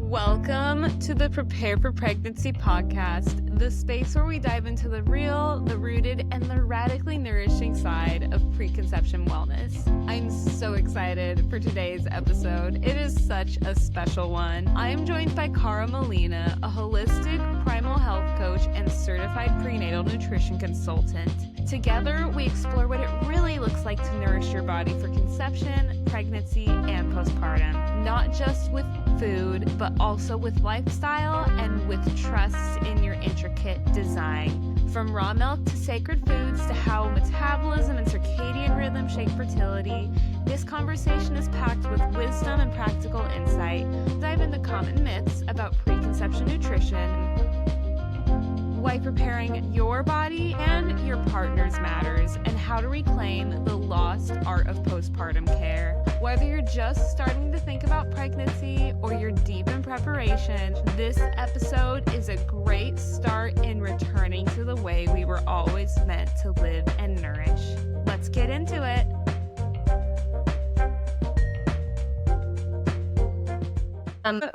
Welcome to the Prepare for Pregnancy podcast, the space where we dive into the real, the rooted, and the radically nourishing side of preconception wellness. I'm so excited for today's episode. It is such a special one. I am joined by Cara Molina, a holistic primal health coach and certified prenatal nutrition consultant. Together, we explore what it really looks like to nourish your body for conception, pregnancy, and postpartum. Not just with food, but also with lifestyle and with trust in your intricate design. From raw milk to sacred foods to how metabolism and circadian rhythm shape fertility, this conversation is packed with wisdom and practical insight. Dive into common myths about preconception nutrition, why preparing your body and your partner's matters, and how to reclaim the lost art of postpartum care. Whether you're just starting to think about pregnancy or you're deep in preparation, this episode is a great start in returning to the way we were always meant to live and nourish. Let's get into it.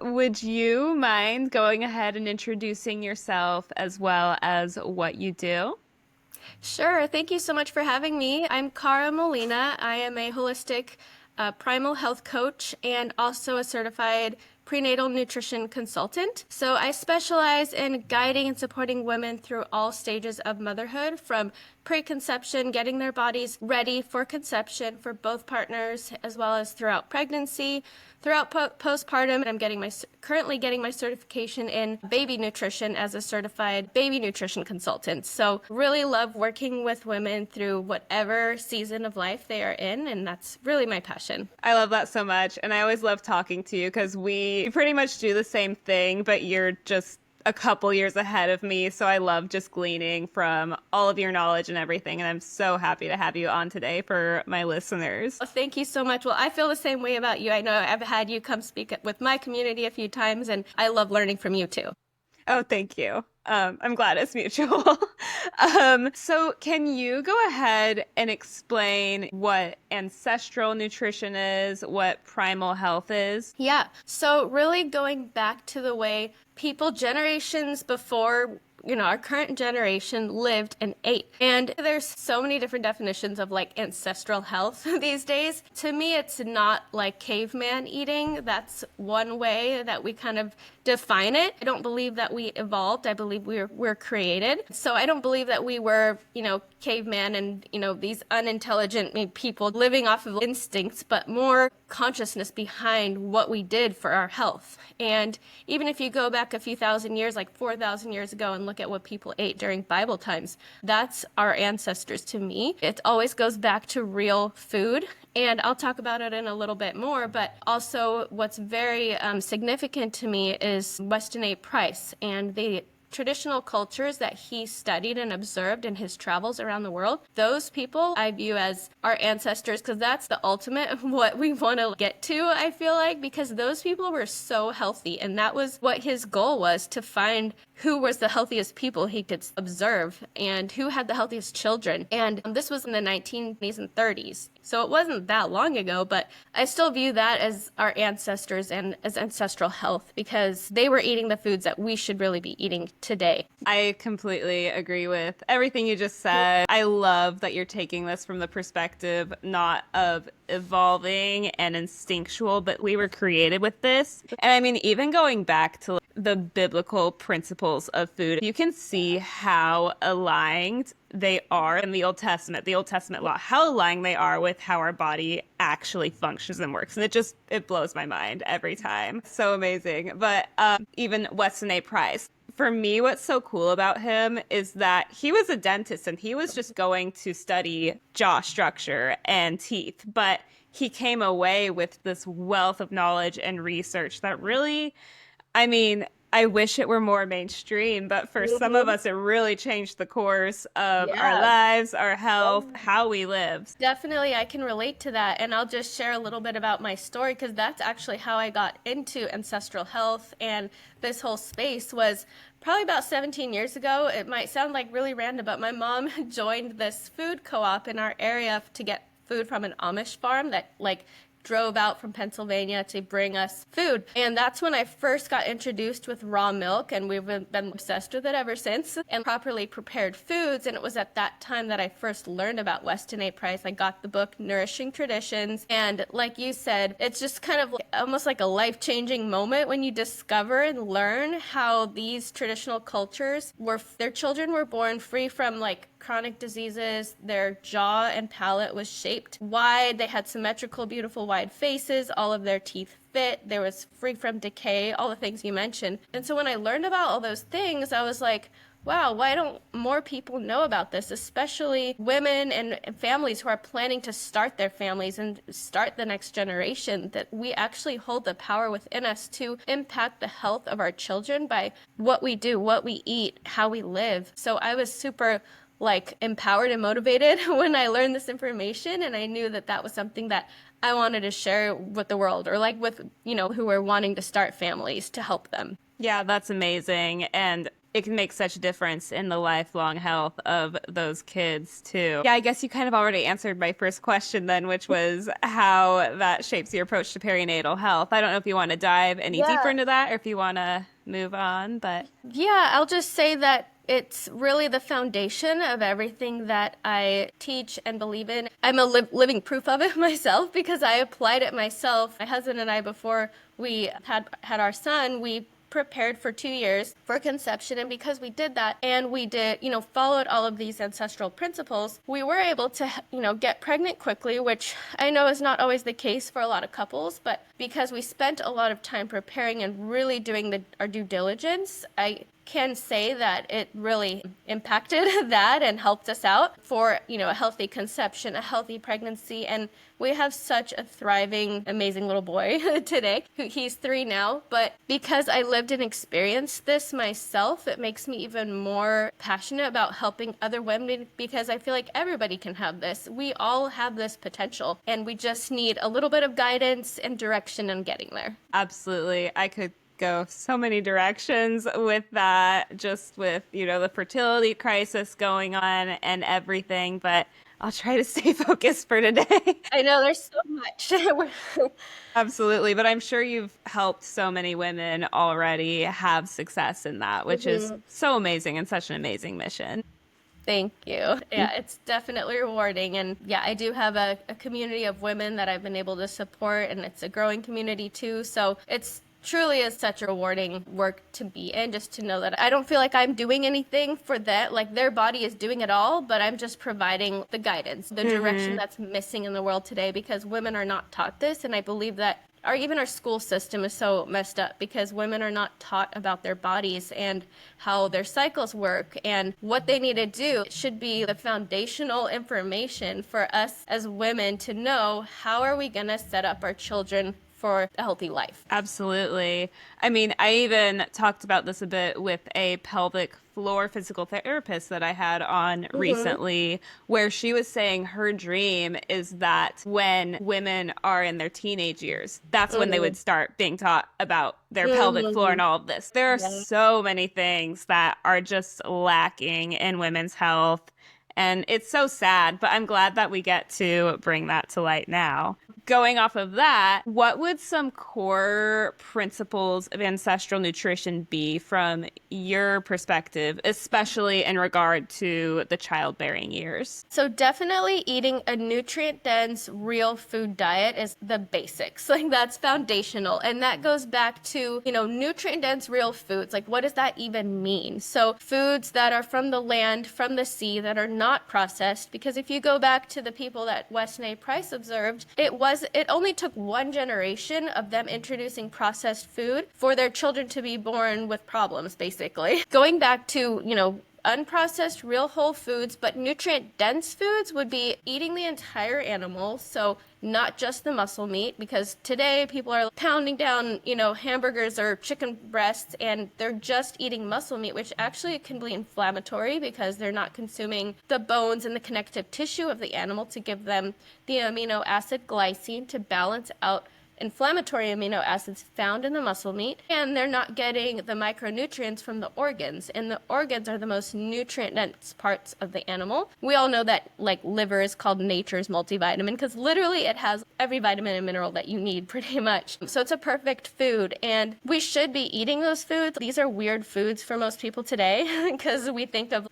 Would you mind going ahead and introducing yourself as well as what you do? Sure. Thank you so much for having me. I'm Cara Molina. I am a holistic primal health coach and also a certified prenatal nutrition consultant. So I specialize in guiding and supporting women through all stages of motherhood, from preconception, getting their bodies ready for conception for both partners, as well as throughout pregnancy, throughout postpartum. I'm currently getting my certification in baby nutrition as a certified baby nutrition consultant. So really love working with women through whatever season of life they are in, and that's really my passion. I love that so much, and I always love talking to you because we pretty much do the same thing, but you're just a couple years ahead of me, so I love just gleaning from all of your knowledge and everything, and I'm so happy to have you on today for my listeners. Well, thank you so much. Well, I feel the same way about you. I know I've had you come speak with my community a few times, and I love learning from you too. Oh, thank you. I'm glad it's mutual. So can you go ahead and explain what ancestral nutrition is, what primal health is? Yeah. So really going back to the way people generations before, our current generation lived and ate. And there's so many different definitions of like ancestral health these days. To me, it's not like caveman eating. That's one way that we kind of define it. I don't believe that we evolved. I believe we're created. So I don't believe that we were, caveman and, these unintelligent people living off of instincts, but more consciousness behind what we did for our health. And even if you go back a few thousand years, like 4,000 years ago, and look at what people ate during Bible times, that's our ancestors to me. It always goes back to real food. And I'll talk about it in a little bit more, but also what's very significant to me is Weston A. Price and the traditional cultures that he studied and observed in his travels around the world. Those people I view as our ancestors, because that's the ultimate of what we want to get to, I feel like, because those people were so healthy, and that was what his goal was, to find who was the healthiest people he could observe and who had the healthiest children. And this was in the 1920s and 30s. So it wasn't that long ago, but I still view that as our ancestors and as ancestral health, because they were eating the foods that we should really be eating today. I completely agree with everything you just said. I love that you're taking this from the perspective not of evolving and instinctual, but we were created with this. And I mean, even going back to the biblical principles of food, you can see how aligned they are in the Old Testament law, how aligned they are with how our body actually functions and works. And it blows my mind every time. So amazing. But even Weston A. Price, for me, what's so cool about him is that he was a dentist and he was just going to study jaw structure and teeth. But he came away with this wealth of knowledge and research that really, I wish it were more mainstream, but for some of us, it really changed the course of our lives, our health, how we live. Definitely, I can relate to that. And I'll just share a little bit about my story, because that's actually how I got into ancestral health and this whole space. Was probably about 17 years ago. It might sound like really random, but my mom joined this food co-op in our area to get food from an Amish farm that drove out from Pennsylvania to bring us food. And that's when I first got introduced with raw milk, and we've been obsessed with it ever since, and properly prepared foods. And it was at that time that I first learned about Weston A. Price. I got the book Nourishing Traditions. And like you said, it's just kind of almost like a life-changing moment when you discover and learn how these traditional cultures their children were born free from like chronic diseases. Their jaw and palate was shaped wide. They had symmetrical, beautiful, wide faces. All of their teeth fit. There was free from decay, all the things you mentioned. And so when I learned about all those things, I was like, wow, why don't more people know about this, especially women and families who are planning to start their families and start the next generation, that we actually hold the power within us to impact the health of our children by what we do, what we eat, how we live. So I was super empowered and motivated when I learned this information, and I knew that that was something that I wanted to share with the world, or with, who are wanting to start families, to help them. Yeah, that's amazing. And it can make such a difference in the lifelong health of those kids too. Yeah, I guess you kind of already answered my first question then, which was how that shapes your approach to perinatal health. I don't know if you want to dive any deeper into that, or if you want to move on, but yeah, I'll just say that it's really the foundation of everything that I teach and believe in. I'm a living proof of it myself, because I applied it myself. My husband and I, before we had our son, we prepared for 2 years for conception. And because we did that, and we did, followed all of these ancestral principles, we were able to, get pregnant quickly, which I know is not always the case for a lot of couples. But because we spent a lot of time preparing and really doing our due diligence, I can say that it really impacted that and helped us out for, a healthy conception, a healthy pregnancy. And we have such a thriving, amazing little boy today. He's 3 now. But because I lived and experienced this myself, it makes me even more passionate about helping other women, because I feel like everybody can have this. We all have this potential, and we just need a little bit of guidance and direction in getting there. Absolutely. I could go so many directions with that, just with, the fertility crisis going on and everything, but I'll try to stay focused for today. I know there's so much. Absolutely. But I'm sure you've helped so many women already have success in that, which is so amazing and such an amazing mission. Thank you. Yeah, it's definitely rewarding. And yeah, I do have a community of women that I've been able to support, and it's a growing community too. So it's truly is such a rewarding work to be in, just to know that I don't feel like I'm doing anything for that. Like, their body is doing it all, but I'm just providing the guidance, the direction that's missing in the world today, because women are not taught this. And I believe that even our school system is so messed up, because women are not taught about their bodies and how their cycles work and what they need to do. It should be the foundational information for us as women to know, how are we going to set up our children for a healthy life. Absolutely. I mean, I even talked about this a bit with a pelvic floor physical therapist that I had on recently, where she was saying her dream is that when women are in their teenage years, that's when they would start being taught about their pelvic floor and all of this. There are so many things that are just lacking in women's health, and it's so sad, but I'm glad that we get to bring that to light now. Going off of that, what would some core principles of ancestral nutrition be from your perspective, especially in regard to the childbearing years? So definitely eating a nutrient-dense, real food diet is the basics. Like, that's foundational. And that goes back to, nutrient-dense, real foods. Like, what does that even mean? So foods that are from the land, from the sea, that are not processed. Because if you go back to the people that Weston A. Price observed, it only took one generation of them introducing processed food for their children to be born with problems, basically. Going back to, unprocessed, real whole foods, but nutrient-dense foods would be eating the entire animal, so not just the muscle meat, because today people are pounding down, hamburgers or chicken breasts, and they're just eating muscle meat, which actually can be inflammatory, because they're not consuming the bones and the connective tissue of the animal to give them the amino acid glycine to balance out inflammatory amino acids found in the muscle meat, and they're not getting the micronutrients from the organs. And the organs are the most nutrient-dense parts of the animal. We all know that like liver is called nature's multivitamin because literally it has every vitamin and mineral that you need pretty much. So it's a perfect food, and we should be eating those foods. These are weird foods for most people today because we think of,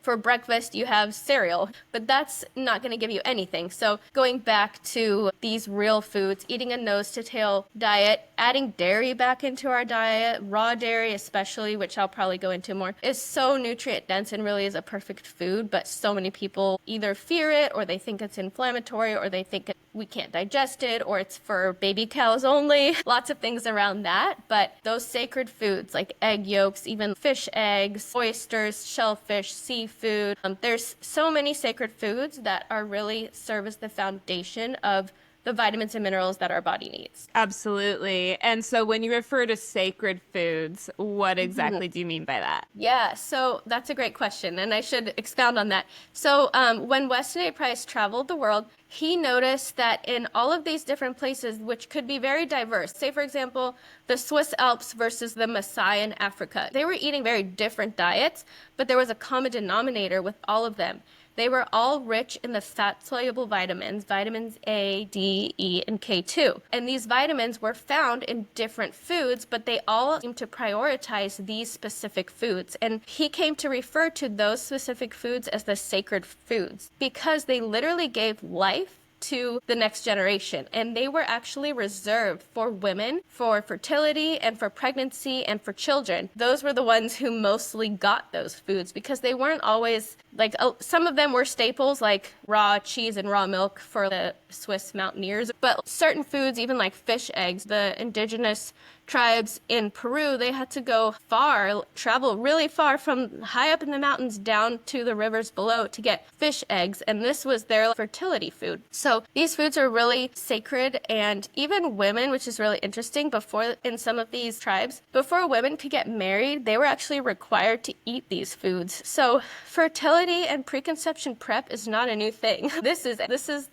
for breakfast you have cereal, but that's not going to give you anything. So going back to these real foods, eating a nose to tail diet, adding dairy back into our diet, raw dairy especially, which I'll probably go into more, is so nutrient dense and really is a perfect food, but so many people either fear it or they think it's inflammatory or they think we can't digest it or it's for baby cows only. Lots of things around that, but those sacred foods like egg yolks, even fish eggs, oysters, shellfish, seafood, there's so many sacred foods that are really serve as the foundation of the vitamins and minerals that our body needs. Absolutely. And so when you refer to sacred foods, what exactly do you mean by that? Yeah, so that's a great question, and I should expound on that. So when Weston A. Price traveled the world, he noticed that in all of these different places, which could be very diverse, say, for example, the Swiss Alps versus the Maasai in Africa, they were eating very different diets, but there was a common denominator with all of them. They were all rich in the fat-soluble vitamins, vitamins A, D, E, and K2. And these vitamins were found in different foods, but they all seem to prioritize these specific foods. And he came to refer to those specific foods as the sacred foods because they literally gave life to the next generation, and they were actually reserved for women, for fertility and for pregnancy and for children. Those were the ones who mostly got those foods because they weren't always like, some of them were staples like raw cheese and raw milk for the Swiss mountaineers, but certain foods, even like fish eggs, the indigenous tribes in Peru, they had to go far, travel really far from high up in the mountains down to the rivers below to get fish eggs, and this was their fertility food. So these foods are really sacred, and even women, which is really interesting, before in some of these tribes, before women could get married, they were actually required to eat these foods. So fertility and preconception prep is not a new thing. This is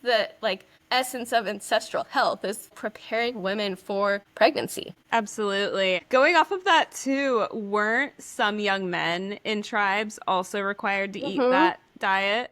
the essence of ancestral health, is preparing women for pregnancy. Absolutely. Going off of that too, weren't some young men in tribes also required to eat that diet?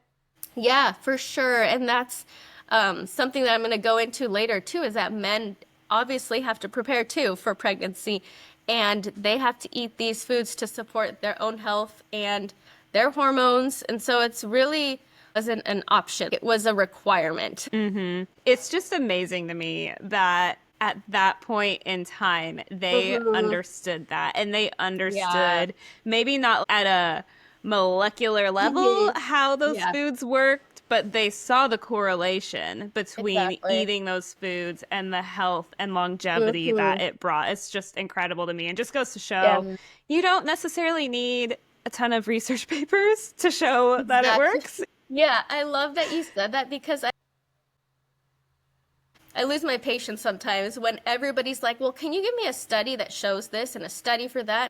Yeah, for sure. And that's something that I'm going to go into later too, is that men obviously have to prepare too for pregnancy, and they have to eat these foods to support their own health and their hormones. And so it's really wasn't an option. It was a requirement. Mm-hmm. It's just amazing to me that at that point in time, they understood that. And they understood, maybe not at a molecular level, how those foods worked, but they saw the correlation between eating those foods and the health and longevity that it brought. It's just incredible to me. And just goes to show you don't necessarily need a ton of research papers to show that it works. Yeah, I love that you said that because I lose my patience sometimes when everybody's like, well, can you give me a study that shows this and a study for that?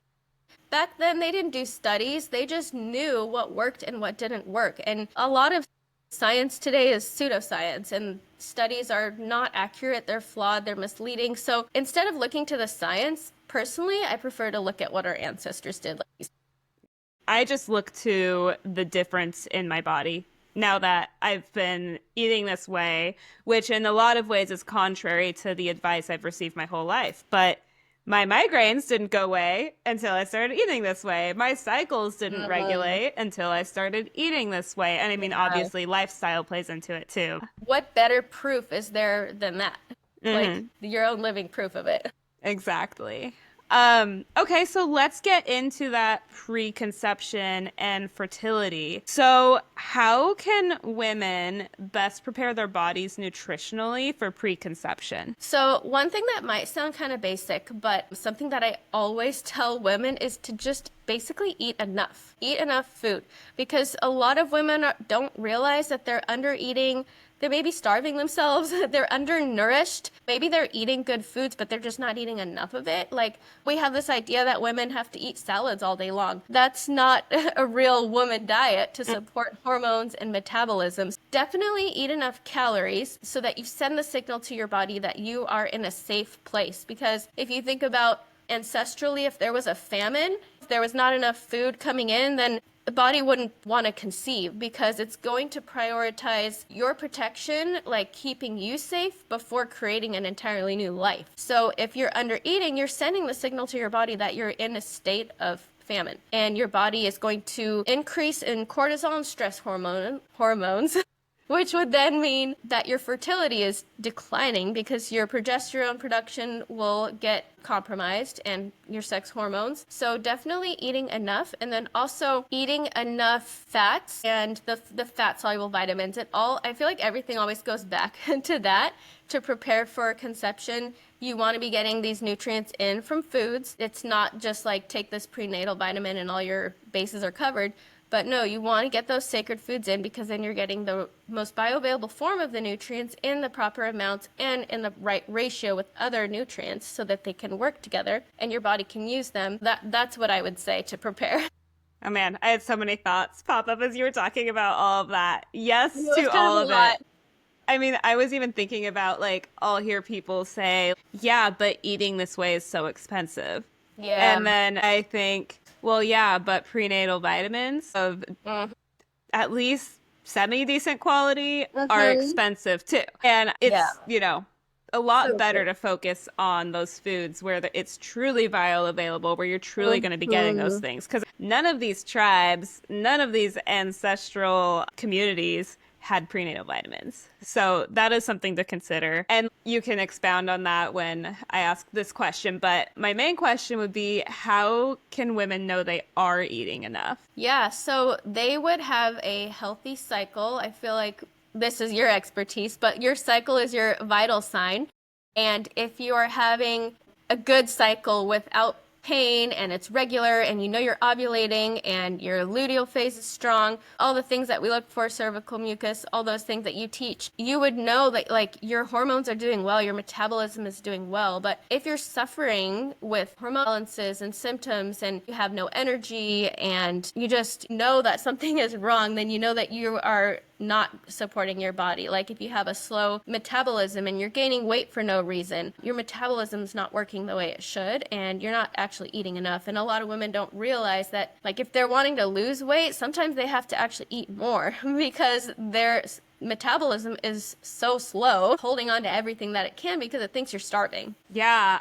Back then, they didn't do studies. They just knew what worked and what didn't work. And a lot of science today is pseudoscience, and studies are not accurate. They're flawed. They're misleading. So instead of looking to the science, personally, I prefer to look at what our ancestors did. I just look to the difference in my body now that I've been eating this way, which in a lot of ways is contrary to the advice I've received my whole life. But my migraines didn't go away until I started eating this way. My cycles didn't regulate until I started eating this way. And I mean, obviously, lifestyle plays into it too. What better proof is there than that? Like your own living proof of it. Exactly. Okay, so let's get into that preconception and fertility. So how can women best prepare their bodies nutritionally for preconception? So one thing that might sound kind of basic, but something that I always tell women is to just basically eat enough. Eat enough food, because a lot of women don't realize that they're under eating. they may be starving themselves. They're undernourished. Maybe they're eating good foods, but they're just not eating enough of it. Like, we have this idea that women have to eat salads all day long. That's not a real woman diet to support hormones and metabolism. Definitely eat enough calories so that you send the signal to your body that you are in a safe place. Because if you think about ancestrally, if there was a famine, if there was not enough food coming in, then the body wouldn't want to conceive, because it's going to prioritize your protection, like keeping you safe, before creating an entirely new life. So if you're under eating, you're sending the signal to your body that you're in a state of famine, and your body is going to increase in cortisol and stress hormones which would then mean that your fertility is declining, because your progesterone production will get compromised and your sex hormones. So definitely eating enough, and then also eating enough fats and the fat soluble vitamins. I feel like everything always goes back to that. To prepare for conception, you want to be getting these nutrients in from foods. It's not just like take this prenatal vitamin and all your bases are covered. But no, you want to get those sacred foods in, because then you're getting the most bioavailable form of the nutrients in the proper amounts and in the right ratio with other nutrients, so that they can work together and your body can use them. That's what I would say to prepare. Oh man, I had so many thoughts pop up as you were talking about all of that. Yes to Kind all of of it. I mean, I was even thinking about, like, I'll hear people say, yeah, but eating this way is so expensive. Yeah. And then I think, well, yeah, but prenatal vitamins of at least semi-decent quality are expensive too. And it's, a lot better to focus on those foods where it's truly bioavailable, where you're truly going to be getting those things. Because none of these tribes, none of these ancestral communities had prenatal vitamins. So that is something to consider. And you can expound on that when I ask this question. But my main question would be, how can women know they are eating enough? Yeah, so they would have a healthy cycle. I feel like this is your expertise, but your cycle is your vital sign. And if you are having a good cycle without pain, and it's regular, and you know you're ovulating, and your luteal phase is strong, all the things that we look for, cervical mucus, all those things that you teach, you would know that, like, your hormones are doing well, your metabolism is doing well. But if you're suffering with hormone imbalances and symptoms, and you have no energy, and you just know that something is wrong, then you know that you are not supporting your body. Like, if you have a slow metabolism and you're gaining weight for no reason, your metabolism is not working the way it should, and you're not actually eating enough. And a lot of women don't realize that, like, if they're wanting to lose weight, sometimes they have to actually eat more because their metabolism is so slow, holding on to everything that it can because it thinks you're starving. Yeah.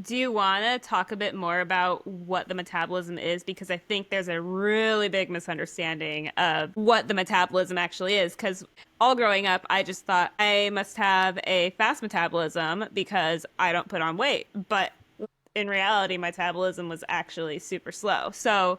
Do you want to talk a bit more about what the metabolism is? Because I think there's a really big misunderstanding of what the metabolism actually is. Because all growing up, I just thought I must have a fast metabolism because I don't put on weight. But in reality, metabolism was actually super slow. So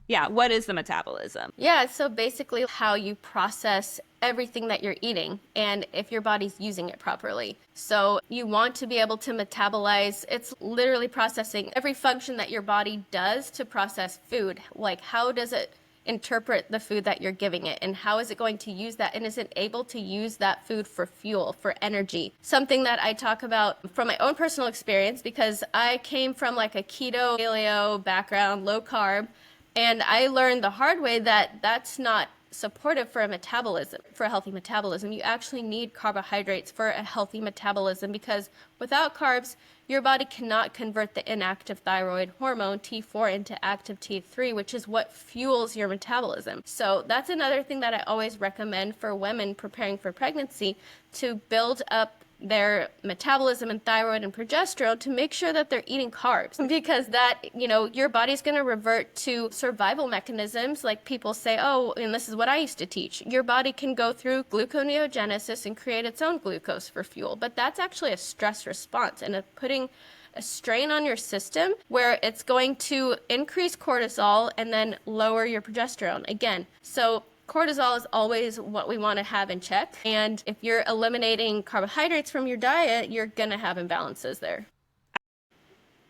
yeah, what is the metabolism? Yeah, so basically how you process everything that you're eating, and if your body's using it properly. So you want to be able to metabolize. It's literally processing every function that your body does to process food. Like, how does it interpret the food that you're giving it, and how is it going to use that, and is it able to use that food for fuel, for energy? Something that I talk about from my own personal experience, because I came from like a keto, paleo background, low carb, and I learned the hard way that that's not supportive for a metabolism, for a healthy metabolism. You actually need carbohydrates for a healthy metabolism, because without carbs, your body cannot convert the inactive thyroid hormone T4 into active T3, which is what fuels your metabolism. So that's another thing that I always recommend for women preparing for pregnancy, to build up their metabolism and thyroid and progesterone, to make sure that they're eating carbs, because that, your body's going to revert to survival mechanisms. Like, people say, oh, and this is what I used to teach, your body can go through gluconeogenesis and create its own glucose for fuel, but that's actually a stress response and putting a strain on your system, where it's going to increase cortisol and then lower your progesterone again. So cortisol is always what we want to have in check. And if you're eliminating carbohydrates from your diet, you're going to have imbalances there.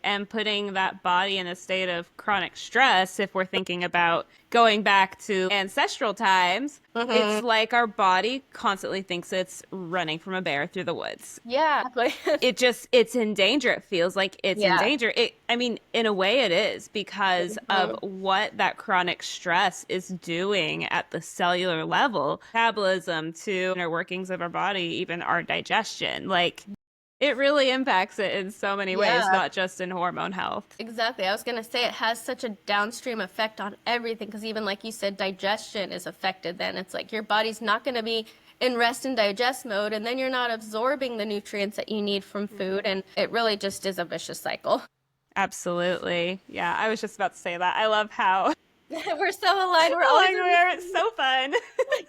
and putting that body in a state of chronic stress, if we're thinking about going back to ancestral times, it's like our body constantly thinks it's running from a bear through the woods. Yeah. It's in danger. It feels like it's in Yeah. danger. I mean, in a way it is because of what that chronic stress is doing at the cellular level, metabolism to inner workings of our body, even our digestion. Like, it really impacts it in so many ways, not just in hormone health. Exactly. I was going to say it has such a downstream effect on everything because even like you said, digestion is affected then. It's like your body's not going to be in rest and digest mode, and then you're not absorbing the nutrients that you need from food, and it really just is a vicious cycle. Absolutely. Yeah, I was just about to say that. I love how We're so aligned. We're always it's so fun.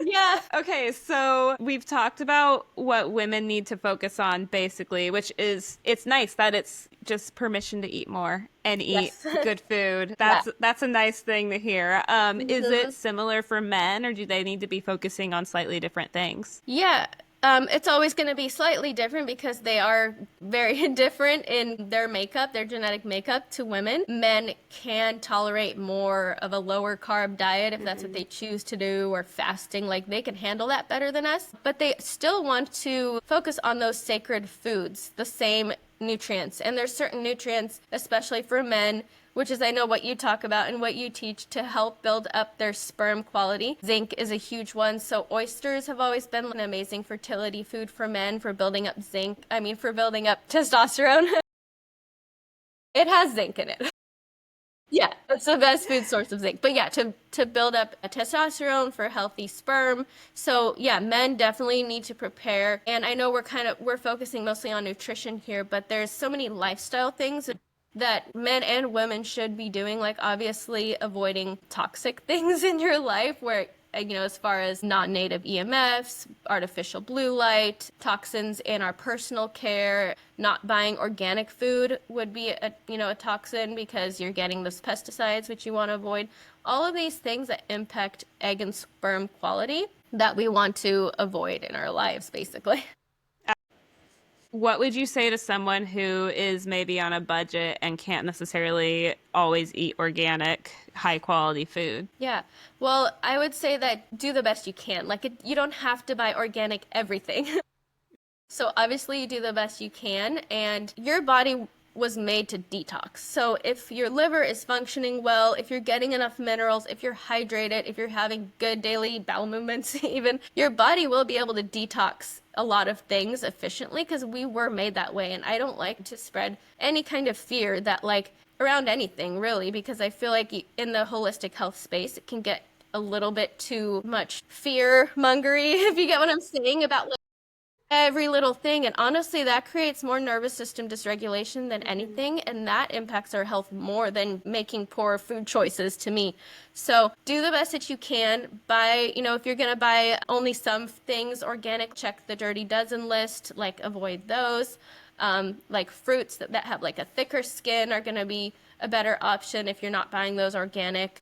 Yeah. Okay, so we've talked about what women need to focus on basically, which is it's nice that it's just permission to eat more and eat good food. That's a nice thing to hear. Is it similar for men, or do they need to be focusing on slightly different things? Yeah. It's always going to be slightly different because they are very different in their makeup, their genetic makeup to women. Men can tolerate more of a lower carb diet if that's what they choose to do, or fasting. Like, they can handle that better than us, but they still want to focus on those sacred foods, the same nutrients. And there's certain nutrients, especially for men, which is, I know, what you talk about and what you teach to help build up their sperm quality. Zinc is a huge one. So oysters have always been an amazing fertility food for men for building up for building up testosterone. It has zinc in it. Yeah, it's the best food source of zinc. But yeah, to build up a testosterone for healthy sperm. So yeah, men definitely need to prepare. And I know we're focusing mostly on nutrition here, but there's so many lifestyle things that men and women should be doing, like obviously avoiding toxic things in your life where, as far as non-native EMFs, artificial blue light, toxins in our personal care, not buying organic food would be a toxin because you're getting those pesticides, which you want to avoid. All of these things that impact egg and sperm quality that we want to avoid in our lives, basically. What would you say to someone who is maybe on a budget and can't necessarily always eat organic, high quality food? Yeah. Well, I would say that do the best you can. Like, you don't have to buy organic everything. So obviously you do the best you can, and your body was made to detox. So if your liver is functioning well, if you're getting enough minerals, if you're hydrated, if you're having good daily bowel movements even, your body will be able to detox a lot of things efficiently because we were made that way. And I don't like to spread any kind of fear that, like, around anything really, because I feel like in the holistic health space, it can get a little bit too much fear mongery, if you get what I'm saying, about like every little thing. And honestly, that creates more nervous system dysregulation than anything, and that impacts our health more than making poor food choices, to me. So do the best that you can. Buy, if you're gonna buy only some things organic, check the dirty dozen list, like avoid those. Like fruits that have like a thicker skin are gonna be a better option if you're not buying those organic.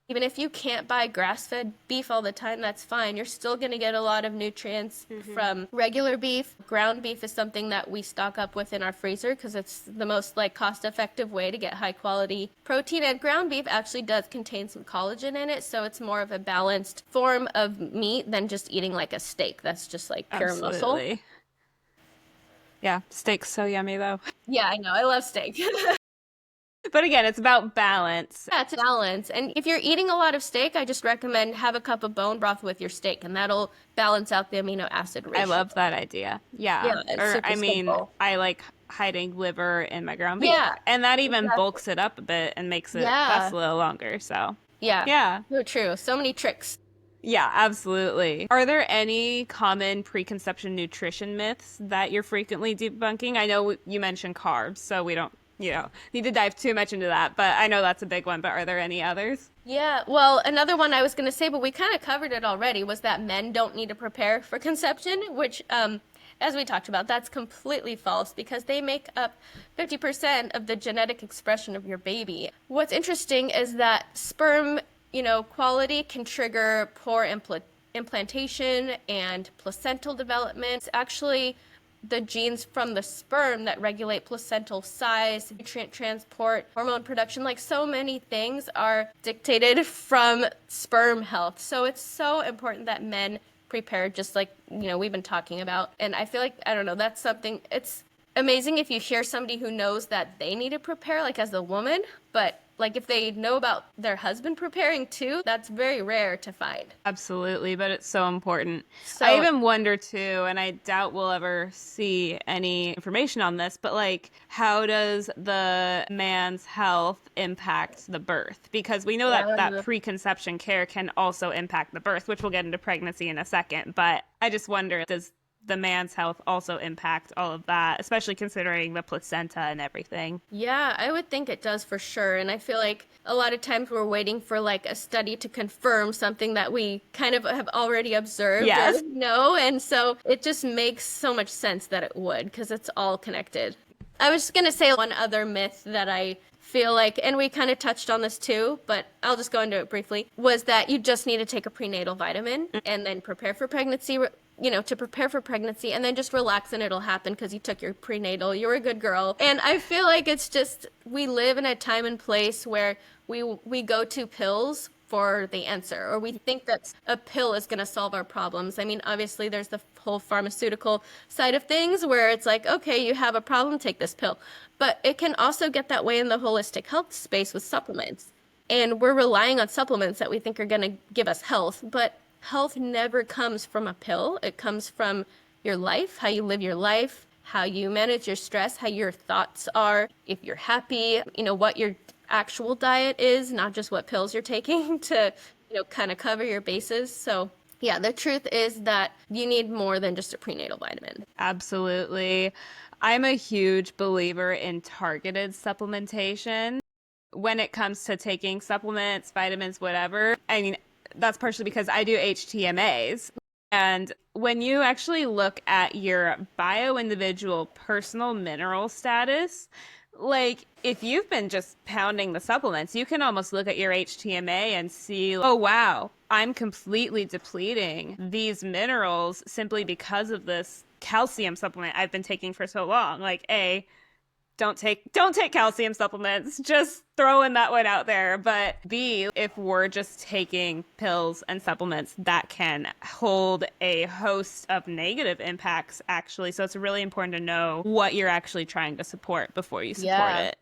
Even if you can't buy grass-fed beef all the time, that's fine. You're still going to get a lot of nutrients from regular beef. Ground beef is something that we stock up with in our freezer because it's the most cost-effective way to get high-quality protein. And ground beef actually does contain some collagen in it, so it's more of a balanced form of meat than just eating like a steak. That's just like pure muscle. Yeah, steak's so yummy though. Yeah, I know. I love steak. But again, it's about balance. Yeah, it's a balance. And if you're eating a lot of steak, I just recommend have a cup of bone broth with your steak, and that'll balance out the amino acid ratio. I love that idea. Yeah. It's simple. I like hiding liver in my ground beef. Yeah. And that even bulks it up a bit and makes it last a little longer. So yeah. So true. So many tricks. Yeah, absolutely. Are there any common preconception nutrition myths that you're frequently debunking? I know you mentioned carbs, so we don't need to dive too much into that, but I know that's a big one. But are there any others? Yeah, well, another one I was going to say, but we kind of covered it already, was that men don't need to prepare for conception, which, as we talked about, that's completely false because they make up 50% of the genetic expression of your baby. What's interesting is that sperm, quality can trigger poor implantation and placental development. It's actually the genes from the sperm that regulate placental size, nutrient transport, hormone production, like so many things are dictated from sperm health. So it's so important that men prepare, just like, we've been talking about. And I feel like, I don't know, that's something, it's amazing if you hear somebody who knows that they need to prepare, like as a woman, but like if they know about their husband preparing too, that's very rare to find. Absolutely, but it's so important. So, I even wonder too, and I doubt we'll ever see any information on this, but like, how does the man's health impact the birth? Because we know that preconception care can also impact the birth, which we'll get into pregnancy in a second. But I just wonder, does the man's health also impact all of that, especially considering the placenta and everything? Yeah, I would think it does for sure. And I feel like a lot of times we're waiting for like a study to confirm something that we kind of have already observed Yes. or know. And so it just makes so much sense that it would, because it's all connected. I was just going to say one other myth that I feel like, and we kind of touched on this too, but I'll just go into it briefly, was that you just need to take a prenatal vitamin and then prepare for pregnancy, to prepare for pregnancy, and then just relax and it'll happen because you took your prenatal, you're a good girl. And I feel like it's just, we live in a time and place where we go to pills for the answer, or we think that a pill is going to solve our problems. I mean, obviously there's the whole pharmaceutical side of things where it's like, okay, you have a problem, take this pill. But it can also get that way in the holistic health space with supplements. And we're relying on supplements that we think are going to give us health, but health never comes from a pill. It comes from your life, how you live your life, how you manage your stress, how your thoughts are, if you're happy, what your actual diet is, not just what pills you're taking to, kind of cover your bases. So yeah, the truth is that you need more than just a prenatal vitamin. Absolutely. I'm a huge believer in targeted supplementation when it comes to taking supplements, vitamins, whatever. I mean, that's partially because I do HTMAs. And when you actually look at your bio-individual personal mineral status, like if you've been just pounding the supplements, you can almost look at your HTMA and see, oh, wow, I'm completely depleting these minerals simply because of this calcium supplement I've been taking for so long. Like, don't take calcium supplements. Just throwing that one out there. But B, if we're just taking pills and supplements, that can hold a host of negative impacts, actually. So it's really important to know what you're actually trying to support before you support it.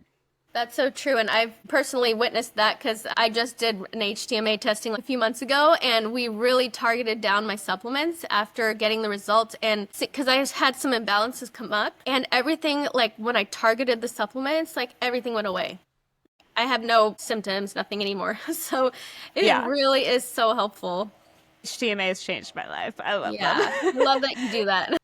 That's so true. And I've personally witnessed that because I just did an HTMA testing a few months ago, and we really targeted down my supplements after getting the results. And because I just had some imbalances come up, and everything, like when I targeted the supplements, like everything went away. I have no symptoms, nothing anymore. So it really is so helpful. HTMA has changed my life. I love them. I love that you do that.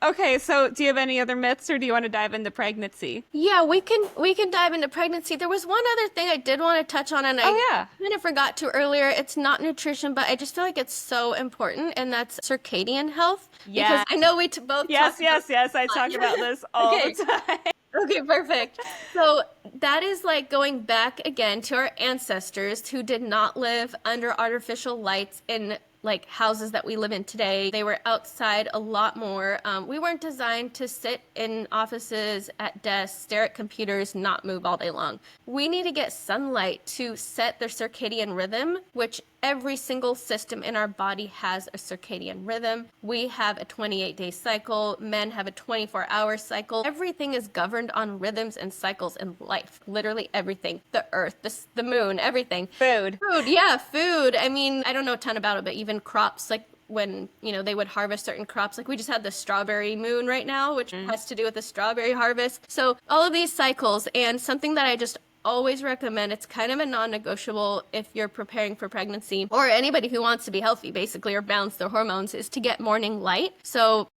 Okay, so do you have any other myths, or do you want to dive into pregnancy? Yeah, we can dive into pregnancy. There was one other thing I did want to touch on, and I kind of forgot to earlier. It's not nutrition, but I just feel like it's so important, and that's circadian health. Yeah. Because I know we both Yes. I talk about this all the time. Okay, perfect. So that is like going back again to our ancestors who did not live under artificial lights in like houses that we live in today. They were outside a lot more. We weren't designed to sit in offices at desks, stare at computers, not move all day long. We need to get sunlight to set their circadian rhythm, which every single system in our body has a circadian rhythm. We have a 28-day cycle. Men have a 24-hour cycle. Everything is governed on rhythms and cycles in life. Literally everything. The earth, the moon, everything. Food. Yeah, food. I mean, I don't know a ton about it, but even crops, like when, they would harvest certain crops. Like we just had the strawberry moon right now, which has to do with the strawberry harvest. So all of these cycles, and something that I just always recommend, it's kind of a non-negotiable if you're preparing for pregnancy or anybody who wants to be healthy basically or balance their hormones, is to get morning light. So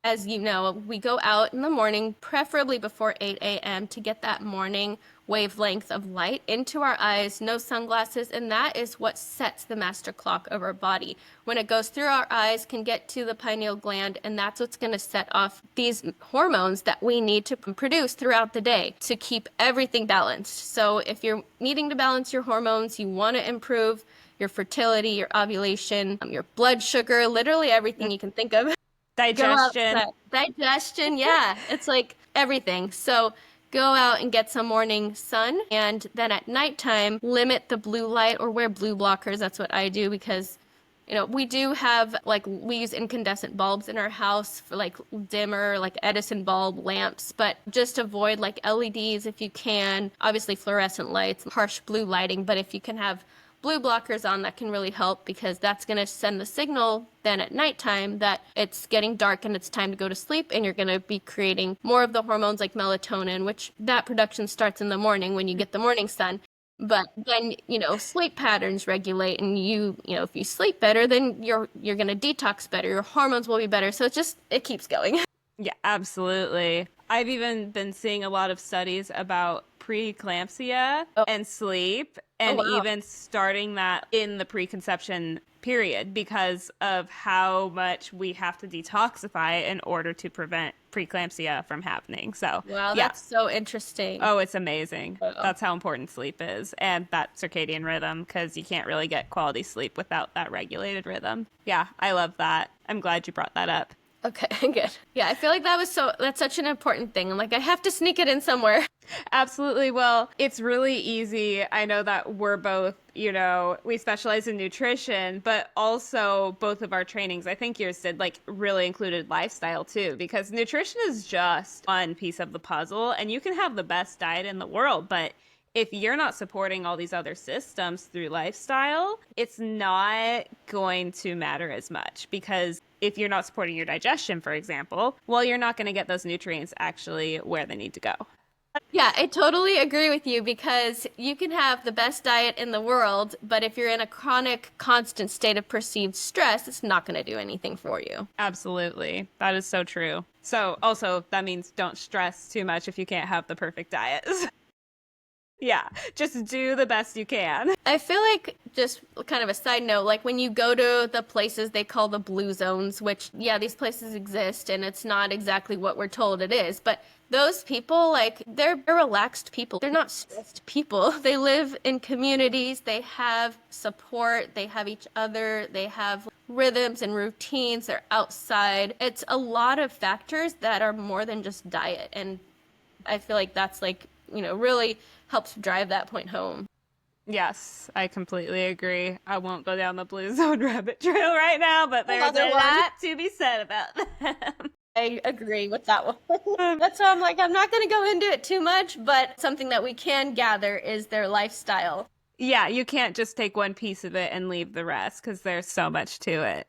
as you know, we go out in the morning, preferably before 8 a.m. to get that morning wavelength of light into our eyes, no sunglasses, and that is what sets the master clock of our body. When it goes through our eyes, can get to the pineal gland, and that's what's going to set off these hormones that we need to produce throughout the day to keep everything balanced. So if you're needing to balance your hormones, you want to improve your fertility, your ovulation, your blood sugar, literally everything you can think of. Go Digestion. outside. Digestion, yeah. It's like everything. So go out and get some morning sun. And then at nighttime, limit the blue light or wear blue blockers. That's what I do because, we do have, like, we use incandescent bulbs in our house for, like, dimmer, like Edison bulb lamps, but just avoid, like, LEDs if you can. Obviously, fluorescent lights, harsh blue lighting, but if you can have blue blockers on, that can really help because that's going to send the signal then at nighttime that it's getting dark and it's time to go to sleep, and you're going to be creating more of the hormones like melatonin, which that production starts in the morning when you get the morning sun. But then, sleep patterns regulate, and if you sleep better, then you're going to detox better. Your hormones will be better. So it keeps going. Yeah, absolutely. I've even been seeing a lot of studies about preeclampsia and sleep, and wow. even starting that in the preconception period because of how much we have to detoxify in order to prevent preeclampsia from happening. So, Wow, yeah. that's so interesting. Oh, it's amazing. Wow. That's how important sleep is, and that circadian rhythm, because you can't really get quality sleep without that regulated rhythm. Yeah, I love that. I'm glad you brought that up. Okay, good. Yeah, I feel like that's such an important thing. I'm like, I have to sneak it in somewhere. Absolutely. Well, it's really easy. I know that we're both, we specialize in nutrition, but also both of our trainings, I think yours did, like, really included lifestyle too, because nutrition is just one piece of the puzzle, and you can have the best diet in the world, but if you're not supporting all these other systems through lifestyle, it's not going to matter as much, because if you're not supporting your digestion, for example, well, you're not going to get those nutrients actually where they need to go. Yeah, I totally agree with you because you can have the best diet in the world, but if you're in a chronic, constant state of perceived stress, it's not going to do anything for you. Absolutely. That is so true. So also that means don't stress too much if you can't have the perfect diet. Yeah, just do the best you can. I feel like, just kind of a side note, like when you go to the places they call the blue zones, which, yeah, these places exist and it's not exactly what we're told it is, but those people, like, they're relaxed people. They're not stressed people. They live in communities, they have support, they have each other, they have rhythms and routines, they're outside. It's a lot of factors that are more than just diet, and I feel like that's, like, really helps drive that point home. Yes, I completely agree. I won't go down the blue zone rabbit trail right now, but there's Another a one. lot to be said about them. I agree with that one. That's why I'm like, I'm not going to go into it too much, but something that we can gather is their lifestyle. Yeah, you can't just take one piece of it and leave the rest because there's so much to it.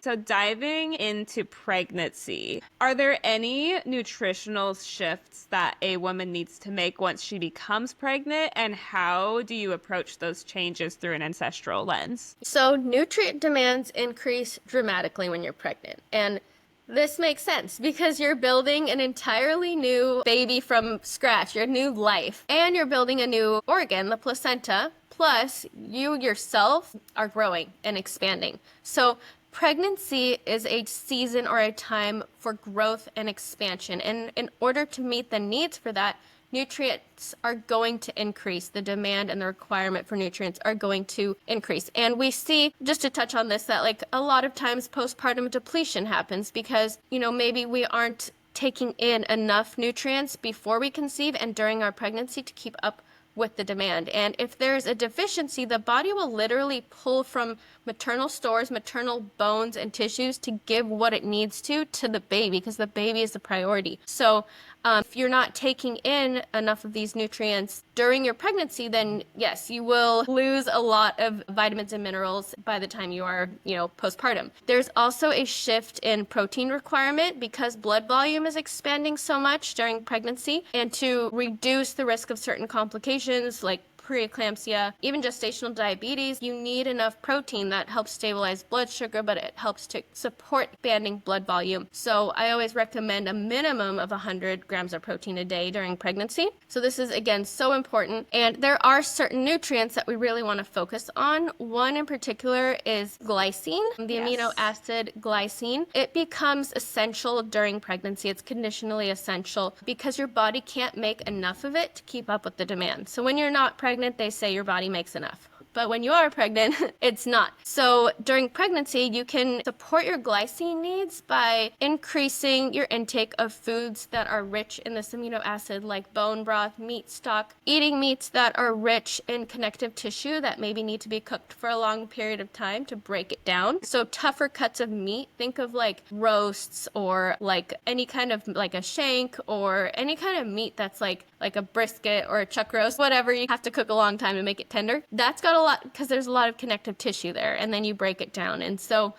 So diving into pregnancy, are there any nutritional shifts that a woman needs to make once she becomes pregnant, and how do you approach those changes through an ancestral lens? So nutrient demands increase dramatically when you're pregnant, and this makes sense because you're building an entirely new baby from scratch, your new life, and you're building a new organ, the placenta, plus you yourself are growing and expanding. So pregnancy is a season or a time for growth and expansion. And in order to meet the needs for that, nutrients are going to increase. The demand and the requirement for nutrients are going to increase. And we see, just to touch on this, that, like, a lot of times postpartum depletion happens because, maybe we aren't taking in enough nutrients before we conceive and during our pregnancy to keep up with the demand. And if there's a deficiency, the body will literally pull from maternal stores, maternal bones and tissues to give what it needs to the baby, because the baby is the priority. So if you're not taking in enough of these nutrients during your pregnancy, then yes, you will lose a lot of vitamins and minerals by the time you are, postpartum. There's also a shift in protein requirement because blood volume is expanding so much during pregnancy, and to reduce the risk of certain complications like preeclampsia, even gestational diabetes, you need enough protein that helps stabilize blood sugar, but it helps to support expanding blood volume. So I always recommend a minimum of 100 grams of protein a day during pregnancy. So this is, again, so important. And there are certain nutrients that we really want to focus on. One in particular is glycine, the amino acid glycine. It becomes essential during pregnancy. It's conditionally essential because your body can't make enough of it to keep up with the demand. So when you're not pregnant, they say your body makes enough. But when you are pregnant, it's not. So during pregnancy, you can support your glycine needs by increasing your intake of foods that are rich in this amino acid, like bone broth, meat stock, eating meats that are rich in connective tissue that maybe need to be cooked for a long period of time to break it down. So tougher cuts of meat, think of like roasts or like any kind of like a shank or any kind of meat that's like a brisket or a chuck roast, whatever you have to cook a long time to make it tender. That's got a lot, because there's a lot of connective tissue there, and then you break it down. And so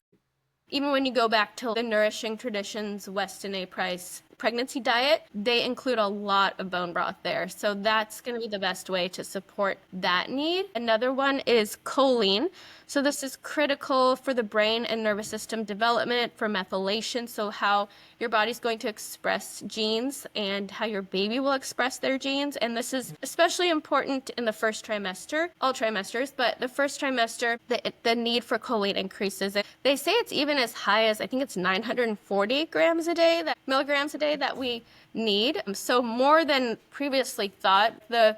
even when you go back to the Nourishing Traditions Weston A. Price pregnancy diet, they include a lot of bone broth there. So that's going to be the best way to support that need. Another one is choline. So this is critical for the brain and nervous system development, for methylation, so how your body's going to express genes and how your baby will express their genes. And this is especially important in the first trimester, all trimesters, but the first trimester, the need for choline increases. They say it's even as high as, I think it's 940 milligrams a day that we need. So more than previously thought. The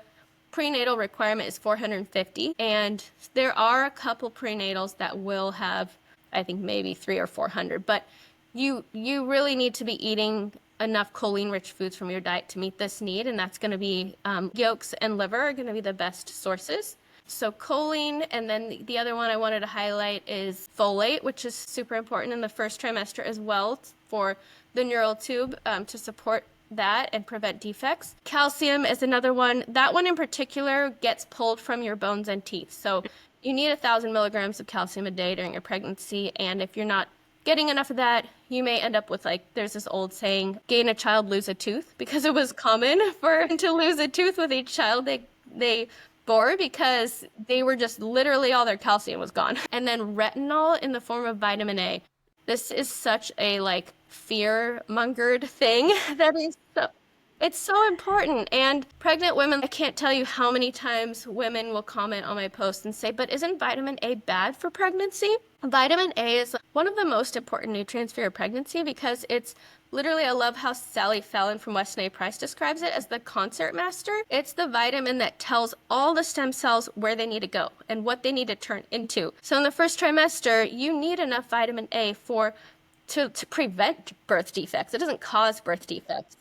prenatal requirement is 450, and there are a couple prenatals that will have, I think, maybe 300 or 400, but you really need to be eating enough choline-rich foods from your diet to meet this need, and that's going to be yolks and liver are going to be the best sources. So choline, and then the other one I wanted to highlight is folate, which is super important in the first trimester as well for the neural tube to support that and prevent defects. Calcium is another one. That one in particular gets pulled from your bones and teeth. So you need 1,000 milligrams of calcium a day during your pregnancy, and if you're not getting enough of that, you may end up with, like, there's this old saying, gain a child, lose a tooth, because it was common for to lose a tooth with each child they bore, because they were just literally all their calcium was gone. And then retinol in the form of vitamin A. This is such a like fear-mongered thing that is it's so important. And pregnant women, I can't tell you how many times women will comment on my post and say, but isn't vitamin A bad for pregnancy? Vitamin A is one of the most important nutrients for your pregnancy because it's literally, I love how Sally Fallon from Weston A. Price describes it as the concert master. It's the vitamin that tells all the stem cells where they need to go and what they need to turn into. So in the first trimester, you need enough vitamin A to prevent birth defects. It doesn't cause birth defects.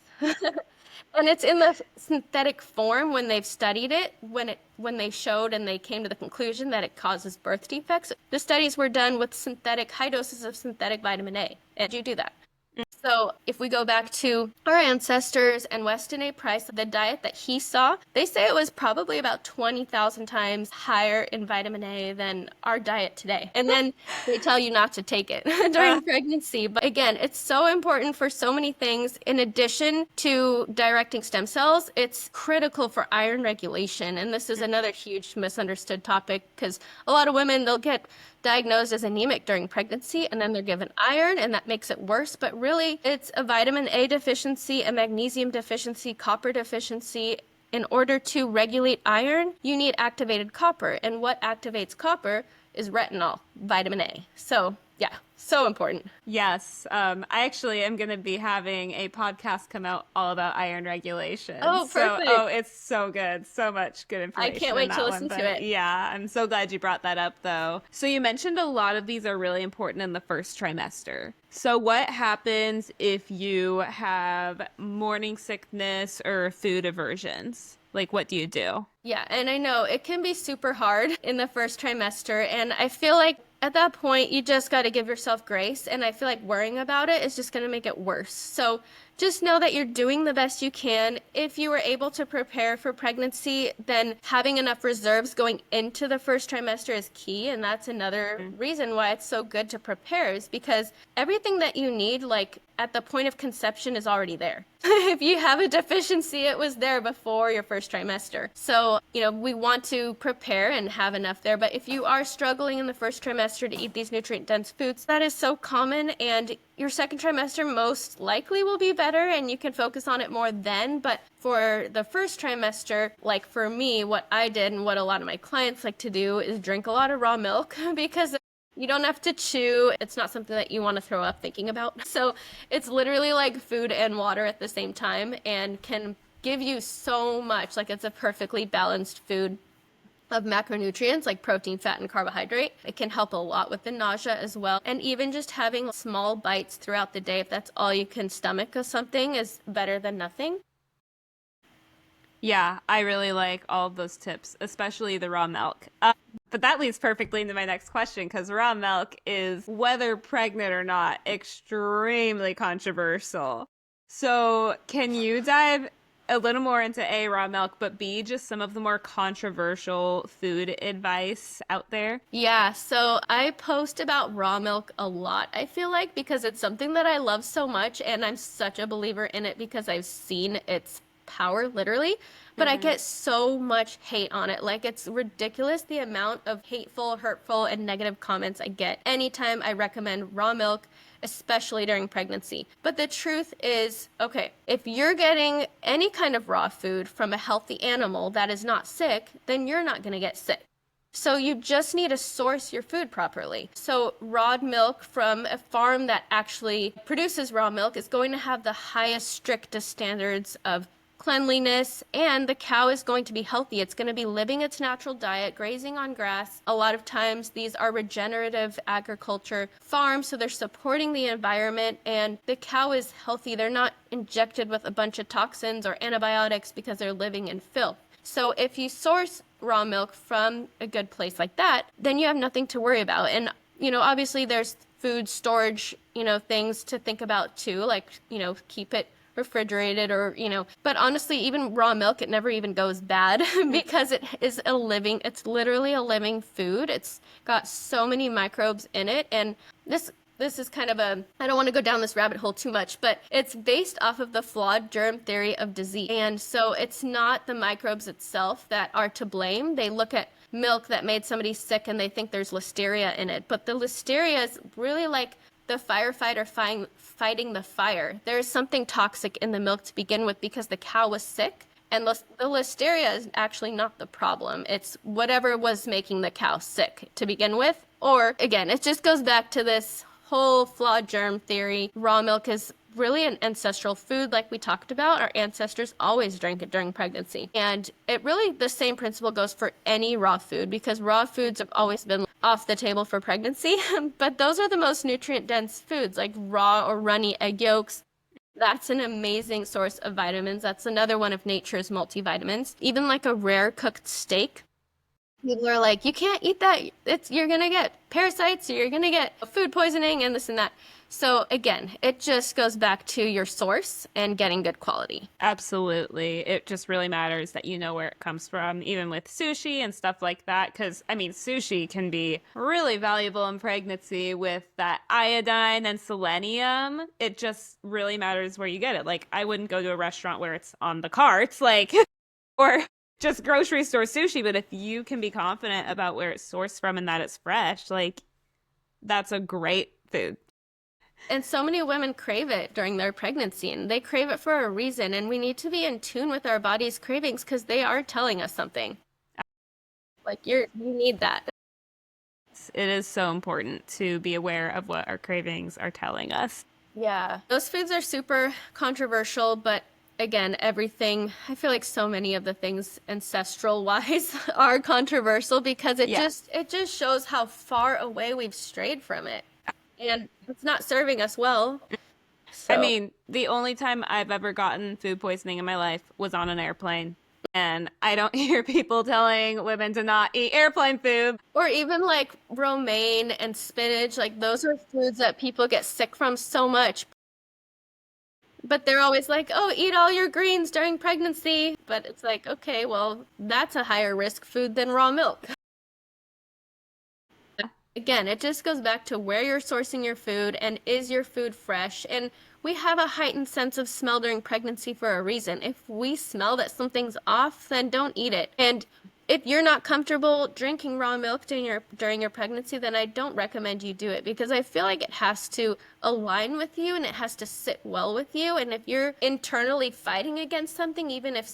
And it's in the synthetic form when they've studied it, when they showed and they came to the conclusion that it causes birth defects. The studies were done with high doses of synthetic vitamin A. And you do that. So if we go back to our ancestors and Weston A. Price, the diet that he saw, they say it was probably about 20,000 times higher in vitamin A than our diet today. And then they tell you not to take it during pregnancy. But again, it's so important for so many things. In addition to directing stem cells, it's critical for iron regulation. And this is another huge misunderstood topic because a lot of women, they'll get diagnosed as anemic during pregnancy and then they're given iron and that makes it worse, but really it's a vitamin A deficiency, a magnesium deficiency, copper deficiency. In order to regulate iron, you need activated copper, and what activates copper is retinol, vitamin A. So yeah, so important. Yes. I actually am going to be having a podcast come out all about iron regulation. Oh, perfect. It's so good. So much good information. I can't wait to listen to it. Yeah, I'm so glad you brought that up, though. So you mentioned a lot of these are really important in the first trimester. So what happens if you have morning sickness or food aversions? Like, what do you do? Yeah, and I know it can be super hard in the first trimester, and I feel like at that point, you just got to give yourself grace, and I feel like worrying about it is just going to make it worse. So just know that you're doing the best you can. If you were able to prepare for pregnancy, then having enough reserves going into the first trimester is key, and that's another reason why it's so good to prepare, is because everything that you need, like at the point of conception, is already there. If you have a deficiency, it was there before your first trimester. So, we want to prepare and have enough there. But if you are struggling in the first trimester to eat these nutrient-dense foods, that is so common. And your second trimester most likely will be better and you can focus on it more then. But for the first trimester, like for me, what I did and what a lot of my clients like to do is drink a lot of raw milk because you don't have to chew. It's not something that you want to throw up thinking about. So it's literally like food and water at the same time and can give you so much. Like, it's a perfectly balanced food of macronutrients like protein, fat, and carbohydrate. It can help a lot with the nausea as well. And even just having small bites throughout the day, if that's all you can stomach of something, is better than nothing. Yeah, I really like all of those tips, especially the raw milk. But that leads perfectly into my next question because raw milk is, whether pregnant or not, extremely controversial. So, can you dive a little more into A, raw milk, but B, just some of the more controversial food advice out there? Yeah, so I post about raw milk a lot, I feel like, because it's something that I love so much and I'm such a believer in it because I've seen its power literally. But I get so much hate on it. Like, it's ridiculous the amount of hateful, hurtful, and negative comments I get anytime I recommend raw milk, especially during pregnancy. But the truth is, okay, if you're getting any kind of raw food from a healthy animal that is not sick, then you're not going to get sick. So you just need to source your food properly. So raw milk from a farm that actually produces raw milk is going to have the highest, strictest standards of cleanliness, and the cow is going to be healthy. It's going to be living its natural diet, grazing on grass. A lot of times these are regenerative agriculture farms, so they're supporting the environment, and the cow is healthy. They're not injected with a bunch of toxins or antibiotics because they're living in filth. So if you source raw milk from a good place like that, then you have nothing to worry about. And, obviously there's food storage, things to think about too, like, keep it refrigerated or, but honestly, even raw milk, it never even goes bad because it's literally a living food. It's got so many microbes in it. And this is kind of I don't want to go down this rabbit hole too much, but it's based off of the flawed germ theory of disease. And so it's not the microbes itself that are to blame. They look at milk that made somebody sick and they think there's listeria in it. But the listeria is really like the firefighter fighting the fire. There's something toxic in the milk to begin with because the cow was sick. And the listeria is actually not the problem. It's whatever was making the cow sick to begin with. Or, again, it just goes back to this whole flawed germ theory. Raw milk is really an ancestral food like we talked about. Our ancestors always drank it during pregnancy. And the same principle goes for any raw food because raw foods have always been off the table for pregnancy. But those are the most nutrient-dense foods, like raw or runny egg yolks. That's an amazing source of vitamins. That's another one of nature's multivitamins. Even like a rare cooked steak. People are like, you can't eat that. You're going to get parasites, or you're going to get food poisoning and this and that. So again, it just goes back to your source and getting good quality. Absolutely. It just really matters that you know where it comes from, even with sushi and stuff like that. Because, sushi can be really valuable in pregnancy with that iodine and selenium. It just really matters where you get it. Like, I wouldn't go to a restaurant where it's on the carts, or just grocery store sushi. But if you can be confident about where it's sourced from and that it's fresh, that's a great food. And so many women crave it during their pregnancy, and they crave it for a reason. And we need to be in tune with our body's cravings because they are telling us something. You need that. It is so important to be aware of what our cravings are telling us. Yeah. Those foods are super controversial, but again, everything, I feel like so many of the things ancestral wise are controversial because it just shows how far away we've strayed from it. And it's not serving us well. So. The only time I've ever gotten food poisoning in my life was on an airplane. And I don't hear people telling women to not eat airplane food. Or even like romaine and spinach. Like, those are foods that people get sick from so much. But they're always like, oh, eat all your greens during pregnancy. But it's like, okay, well, that's a higher risk food than raw milk. Again, it just goes back to where you're sourcing your food and is your food fresh. And we have a heightened sense of smell during pregnancy for a reason. If we smell that something's off, then don't eat it. And if you're not comfortable drinking raw milk during your pregnancy, then I don't recommend you do it because I feel like it has to align with you and it has to sit well with you. And if you're internally fighting against something, even if,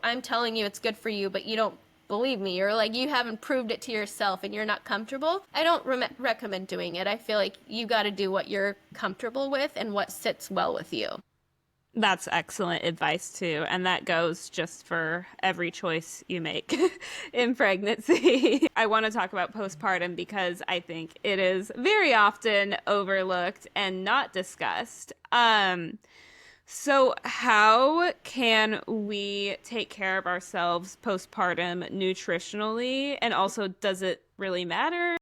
I'm telling you it's good for you, but you don't believe me, or like you haven't proved it to yourself and you're not comfortable, I don't recommend doing it. I feel like you got to do what you're comfortable with and what sits well with you. That's excellent advice too. And that goes just for every choice you make in pregnancy. I want to talk about postpartum because I think it is very often overlooked and not discussed. So how can we take care of ourselves postpartum nutritionally? And also, does it really matter?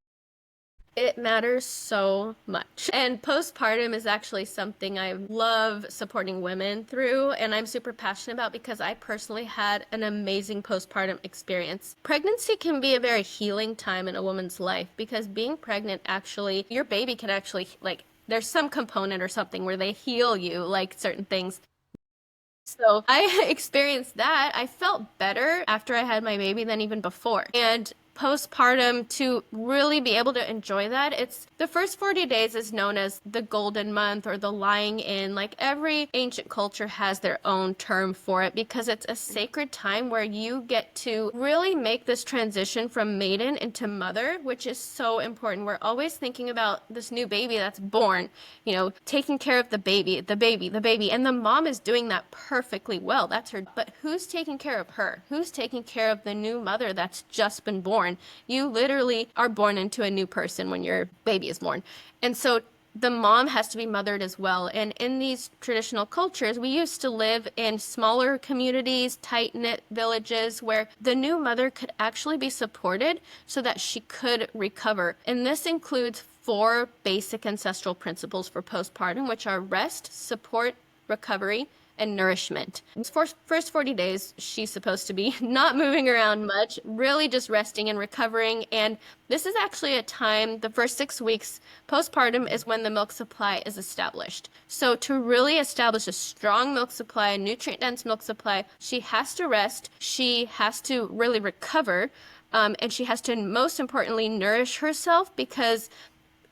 It matters so much. And postpartum is actually something I love supporting women through, and I'm super passionate about because I personally had an amazing postpartum experience. Pregnancy can be a very healing time in a woman's life because being pregnant actually, your baby can actually, like, there's some component or something where they heal you, like certain things. So I experienced that. I felt better after I had my baby than even before. And postpartum, to really be able to enjoy that, it's the first 40 days is known as the golden month or the lying in. Like every ancient culture has their own term for it because it's a sacred time where you get to really make this transition from maiden into mother, which is so important. We're always thinking about this new baby that's born, taking care of the baby, and the mom is doing that perfectly well. That's her. But who's taking care of her? Who's taking care of the new mother that's just been born? You literally are born into a new person when your baby is born. And so the mom has to be mothered as well. And in these traditional cultures, we used to live in smaller communities, tight-knit villages where the new mother could actually be supported so that she could recover. And this includes 4 basic ancestral principles for postpartum, which are rest, support, recovery, and nourishment. First 40 days, she's supposed to be not moving around much, really just resting and recovering. And this is actually a time, the first 6 weeks postpartum is when the milk supply is established. So to really establish a strong milk supply, a nutrient-dense milk supply, she has to rest, she has to really recover, and she has to, most importantly, nourish herself because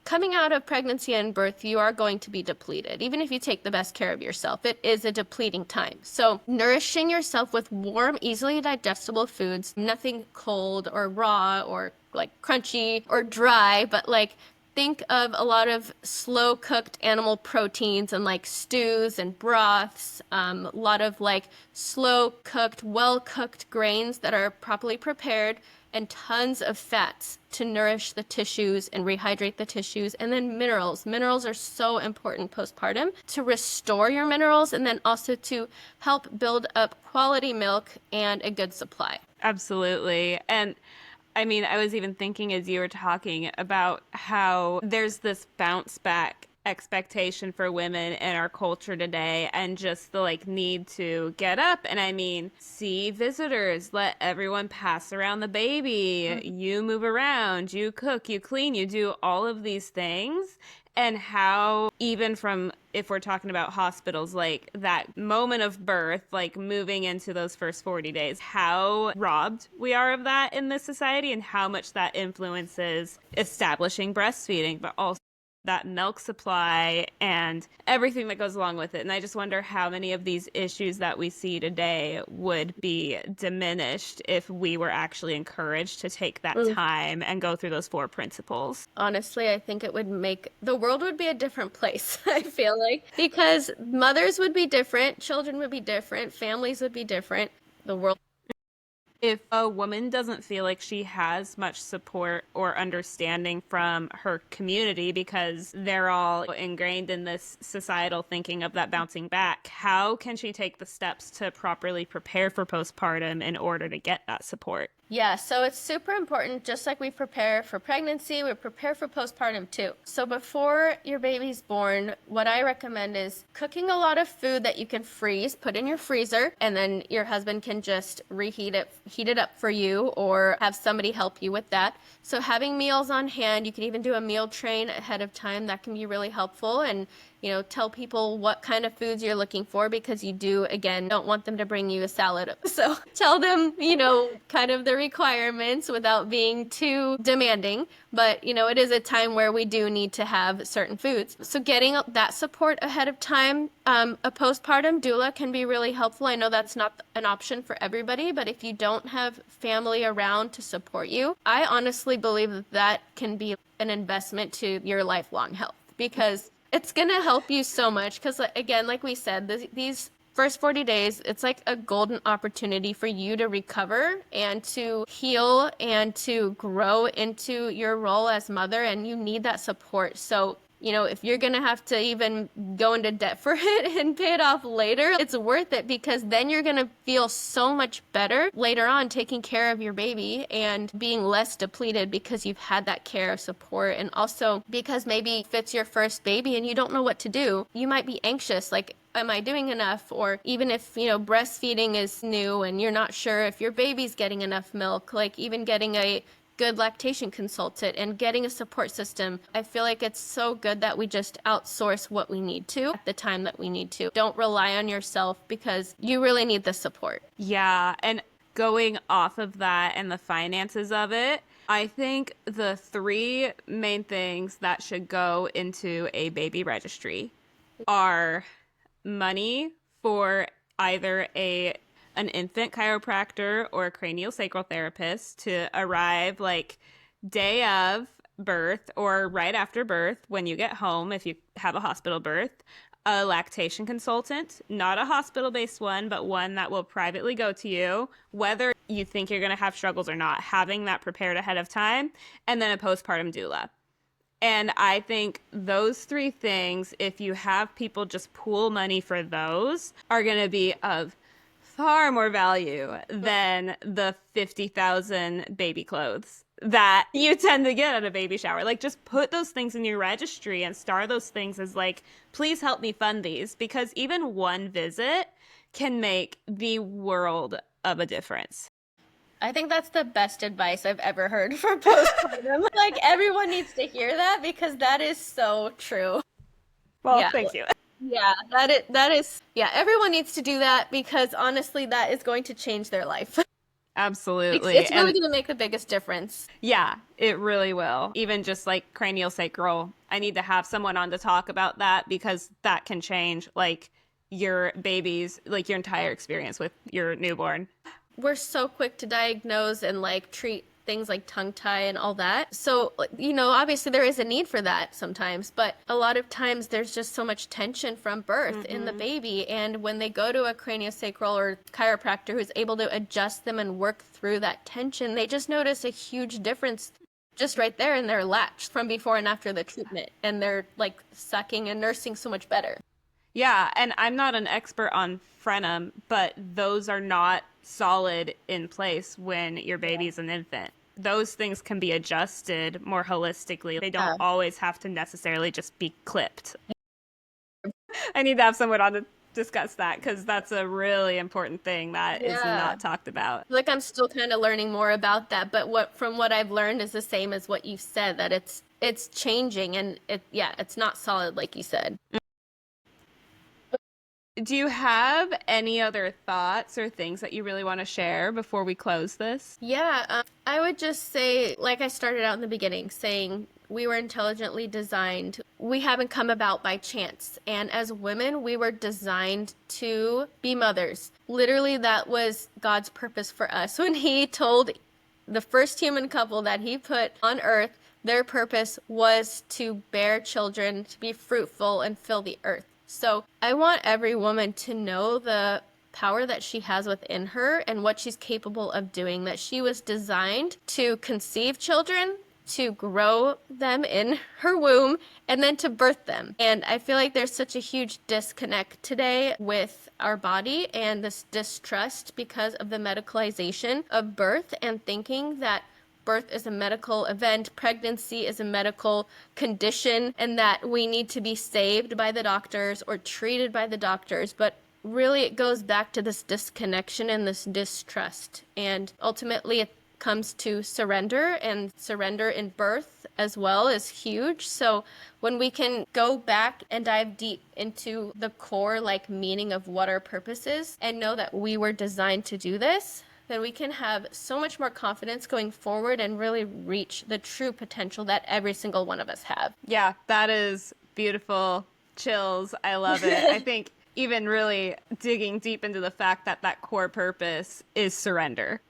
coming out of pregnancy and birth, you are going to be depleted. Even if you take the best care of yourself, it is a depleting time. So nourishing yourself with warm, easily digestible foods, nothing cold or raw or like crunchy or dry, but like think of a lot of slow cooked animal proteins and like stews and broths, a lot of like slow cooked, well cooked grains that are properly prepared, and tons of fats to nourish the tissues and rehydrate the tissues. And then minerals. Minerals are so important postpartum to restore your minerals and then also to help build up quality milk and a good supply. Absolutely. And I mean, I was even thinking as you were talking about how there's this bounce back expectation for women in our culture today and just the like need to get up and I mean see visitors, let everyone pass around the baby, you move around, you cook, you clean, you do all of these things. And how even from if we're talking about hospitals, like that moment of birth, like moving into those first 40 days, how robbed we are of that in this society and how much that influences establishing breastfeeding, but also that milk supply and everything that goes along with it. And I just wonder how many of these issues that we see today would be diminished if we were actually encouraged to take that time and go through those 4 principles. Honestly, I think it would make the world would be a different place, I feel like, because mothers would be different, children would be different, families would be different, the world. If a woman doesn't feel like she has much support or understanding from her community because they're all ingrained in this societal thinking of that bouncing back, how can she take the steps to properly prepare for postpartum in order to get that support? Yeah, so it's super important, just like we prepare for pregnancy, we prepare for postpartum too. So before your baby's born, what I recommend is cooking a lot of food that you can freeze, put in your freezer, and then your husband can just heat it up for you or have somebody help you with that. So having meals on hand, you can even do a meal train ahead of time. That can be really helpful. And tell people what kind of foods you're looking for because you do, again, don't want them to bring you a salad. So tell them, kind of the requirements without being too demanding. But, it is a time where we do need to have certain foods. So getting that support ahead of time, a postpartum doula can be really helpful. I know that's not an option for everybody, but if you don't have family around to support you, I honestly believe that can be an investment to your lifelong health because It's going to help you so much because, again, like we said, these first 40 days, it's like a golden opportunity for you to recover and to heal and to grow into your role as mother, and you need that support. So, if you're going to have to even go into debt for it and pay it off later, it's worth it because then you're going to feel so much better later on taking care of your baby and being less depleted because you've had that care of support. And also because maybe if it's your first baby and you don't know what to do, you might be anxious, like, am I doing enough? Or even if, breastfeeding is new and you're not sure if your baby's getting enough milk, like even getting a good lactation consultant and getting a support system. I feel like it's so good that we just outsource what we need to at the time that we need to. Don't rely on yourself because you really need the support. Yeah, and going off of that and the finances of it, I think the three main things that should go into a baby registry are money for either an infant chiropractor or a craniosacral therapist to arrive like day of birth or right after birth when you get home if you have a hospital birth, a lactation consultant, not a hospital-based one, but one that will privately go to you, whether you think you're going to have struggles or not, having that prepared ahead of time, and then a postpartum doula. And I think those three things, if you have people just pool money for those, are going to be of far more value than the 50,000 baby clothes that you tend to get at a baby shower. Like, just put those things in your registry and star those things as like, please help me fund these, because even one visit can make the world of a difference. I think that's the best advice I've ever heard for postpartum. Like, everyone needs to hear that because that is so true. Well, Yeah. thank you. Yeah, yeah, everyone needs to do that because honestly, that is going to change their life. Absolutely. It's really going to make the biggest difference. Yeah, it really will. Even just like cranial sacral, I need to have someone on to talk about that because that can change like your baby's, like your entire experience with your newborn. We're so quick to diagnose and like treat things like tongue tie and all that. So, obviously there is a need for that sometimes, but a lot of times there's just so much tension from birth in the baby. And when they go to a craniosacral or chiropractor who's able to adjust them and work through that tension, they just notice a huge difference just right there in their latch from before and after the treatment. And they're like sucking and nursing so much better. Yeah, and I'm not an expert on frenum, but those are not solid in place when your baby's an infant. Those things can be adjusted more holistically. They don't always have to necessarily just be clipped. I need to have someone on to discuss that because that's a really important thing that is not talked about. Like, I'm still kind of learning more about that, but from what I've learned is the same as what you said, that it's changing and it's not solid like you said. Do you have any other thoughts or things that you really want to share before we close this? Yeah, I would just say, like I started out in the beginning, saying we were intelligently designed. We haven't come about by chance. And as women, we were designed to be mothers. Literally, that was God's purpose for us. When he told the first human couple that he put on earth, their purpose was to bear children, to be fruitful and fill the earth. So I want every woman to know the power that she has within her and what she's capable of doing, that she was designed to conceive children, to grow them in her womb, and then to birth them. And I feel like there's such a huge disconnect today with our body and this distrust because of the medicalization of birth and thinking that birth is a medical event, pregnancy is a medical condition, and that we need to be saved by the doctors or treated by the doctors. But really, it goes back to this disconnection and this distrust. And ultimately, it comes to surrender, and surrender in birth as well is huge. So when we can go back and dive deep into the core meaning of what our purpose is and know that we were designed to do this, then we can have so much more confidence going forward and really reach the true potential that every single one of us have. Yeah, that is beautiful. Chills. I love it. I think even really digging deep into the fact that that core purpose is surrender.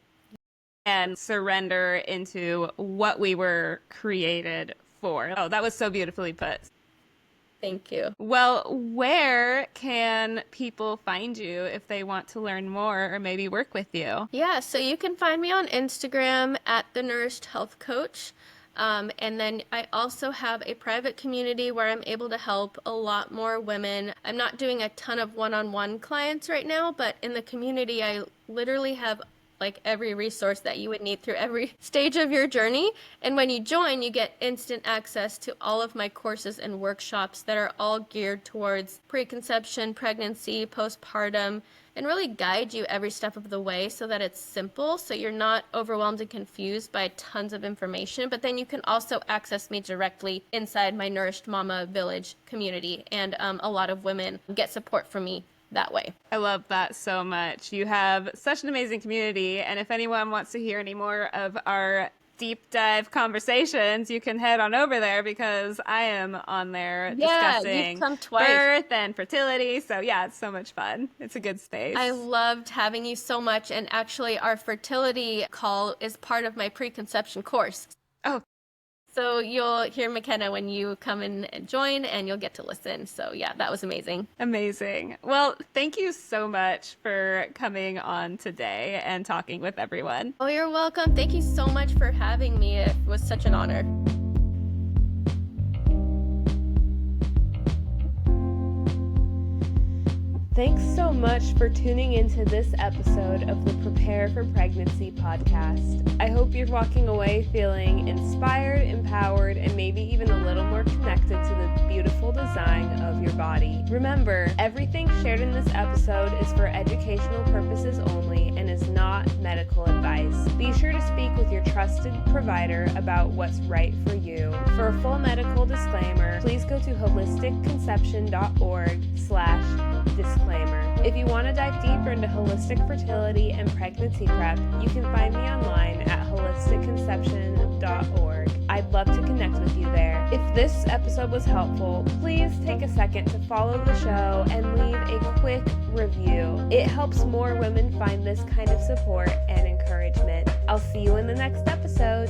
And surrender into what we were created for. Oh, that was so beautifully put. Thank you. Well, where can people find you if they want to learn more or maybe work with you? Yeah, so you can find me on Instagram at The Nourished Health Coach. And then I also have a private community where I'm able to help a lot more women. I'm not doing a ton of one-on-one clients right now, but in the community, I literally have like every resource that you would need through every stage of your journey. And when you join, you get instant access to all of my courses and workshops that are all geared towards preconception, pregnancy, postpartum, and really guide you every step of the way so that it's simple, so you're not overwhelmed and confused by tons of information. But then you can also access me directly inside my Nourished Mama Village community, and a lot of women get support from me that way. I love that so much. You have such an amazing community, and if anyone wants to hear any more of our deep dive conversations, you can head on over there because I am on there discussing you've come twice. Birth and fertility. So yeah, it's so much fun. It's a good space. I loved having you so much, and actually our fertility call is part of my preconception course. Oh. So you'll hear McKenna when you come and join, and you'll get to listen. So yeah, that was amazing. Amazing. Well, thank you so much for coming on today and talking with everyone. Oh, you're welcome. Thank you so much for having me. It was such an honor. Thanks so much for tuning into this episode of the Prepare for Pregnancy podcast. I hope you're walking away feeling inspired, empowered, and maybe even a little more connected to the beautiful design of your body. Remember, everything shared in this episode is for educational purposes only and is not medical advice. Be sure to speak with your trusted provider about what's right for you. For a full medical disclaimer, please go to holisticconception.org/disclaimer. If you want to dive deeper into holistic fertility and pregnancy prep, you can find me online at holisticconception.org. I'd love to connect with you there. If this episode was helpful, please take a second to follow the show and leave a quick review. It helps more women find this kind of support and encouragement. I'll see you in the next episode.